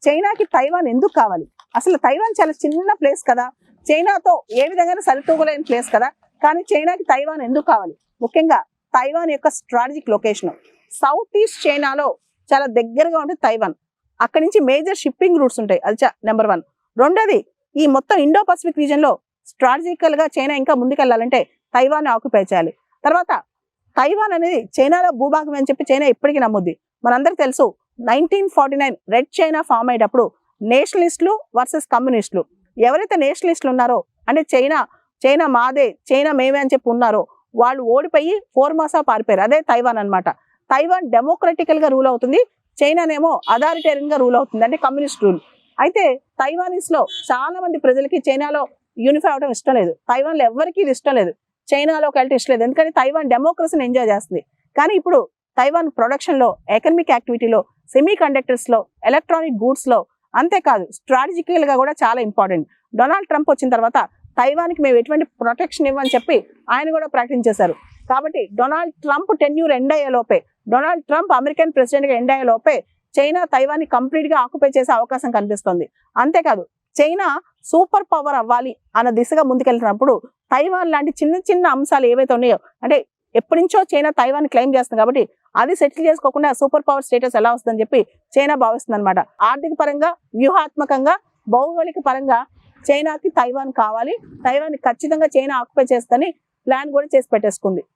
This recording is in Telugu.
చైనాకి తైవాన్ ఎందుకు కావాలి? అసలు తైవాన్ చాలా చిన్న ప్లేస్ కదా, చైనాతో ఏ విధంగా సరితూగలేని ప్లేస్ కదా, కానీ చైనాకి తైవాన్ ఎందుకు కావాలి? ముఖ్యంగా తైవాన్ యొక్క స్ట్రాటజిక్ లొకేషన్ సౌత్ ఈస్ట్ చైనాలో చాలా దగ్గరగా ఉంటుంది తైవాన్. అక్కడి నుంచి మేజర్ షిప్పింగ్ రూట్స్ ఉంటాయి, అది నెంబర్ 1. రెండోది, ఈ మొత్తం ఇండో పసిఫిక్ రీజన్ లో స్ట్రాటజికల్ గా చైనా ఇంకా ముందుకెళ్లాలంటే తైవాన్ ఆక్యుపై చేయాలి. తర్వాత తైవాన్ అనేది చైనాలో భూభాగం అని చెప్పి చైనా ఎప్పటికీ నమ్ముద్ది. మనందరికీ తెలుసు 1949 రెడ్ చైనా ఫామ్ అయ్యేటప్పుడు నేషనలిస్టులు వర్సెస్ కమ్యూనిస్టులు, ఎవరైతే నేషనలిస్టులు ఉన్నారో అంటే చైనా మాదే, చైనా మేమే అని చెప్పి ఉన్నారో వాళ్ళు ఓడిపోయి ఫోర్మాసా పారిపోయారు. అదే తైవాన్ అన్నమాట. తైవాన్ డెమోక్రటికల్ గా రూల్ అవుతుంది, చైనానేమో అథారిటేరియన్ గా రూల్ అవుతుంది, అంటే కమ్యూనిస్ట్ రూల్. అయితే తైవానీస్ లో చాలా మంది ప్రజలకి చైనాలో యూనిఫై అవడం ఇష్టం లేదు, తైవాన్ లో ఎవరికి ఇది ఇష్టం లేదు, చైనాలోకి వెళ్ళటం ఇష్టం లేదు. ఎందుకంటే తైవాన్ డెమోక్రసీని ఎంజాయ్ చేస్తుంది. కానీ ఇప్పుడు తైవాన్ ప్రొడక్షన్ లో, ఎకనామిక్ యాక్టివిటీలో, సెమీ కండక్టర్స్ లో, ఎలక్ట్రానిక్ గూడ్స్ లో, అంతేకాదు స్ట్రాటజికల్ గా కూడా చాలా ఇంపార్టెంట్. డొనాల్డ్ ట్రంప్ వచ్చిన తర్వాత తైవాన్కి మేము ఎటువంటి ప్రొటెక్షన్ ఇవ్వని చెప్పి ఆయన కూడా ప్రకటించేశారు. కాబట్టి డొనాల్డ్ ట్రంప్ టెన్యూర్ ఎండ్ అయ్యే లోపే, డొనాల్డ్ ట్రంప్ అమెరికన్ ప్రెసిడెంట్ గా ఎండ్ అయ్యే లోపే చైనా తైవాన్ ని కంప్లీట్ గా ఆక్యుపై చేసే అవకాశం కనిపిస్తుంది. అంతేకాదు చైనా సూపర్ పవర్ అవ్వాలి అన్న దిశగా ముందుకెళ్తున్నప్పుడు తైవాన్ లాంటి చిన్న చిన్న అంశాలు ఏవైతే ఉన్నాయో, అంటే ఎప్పటి నుంచో చైనా తైవాన్ క్లెయిమ్ చేస్తుంది కాబట్టి అది సెటిల్ చేసుకోకుండా సూపర్ పవర్ స్టేటస్ ఎలా వస్తుందని చెప్పి చైనా భావిస్తుంది అనమాట. ఆర్థిక పరంగా, వ్యూహాత్మకంగా, భౌగోళిక పరంగా చైనాకి తైవాన్ కావాలి, తైవాన్ ఖచ్చితంగా చైనా ఆక్యుపై చేస్తుందని ప్లాన్ కూడా చేసి పెట్టేసుకుంది.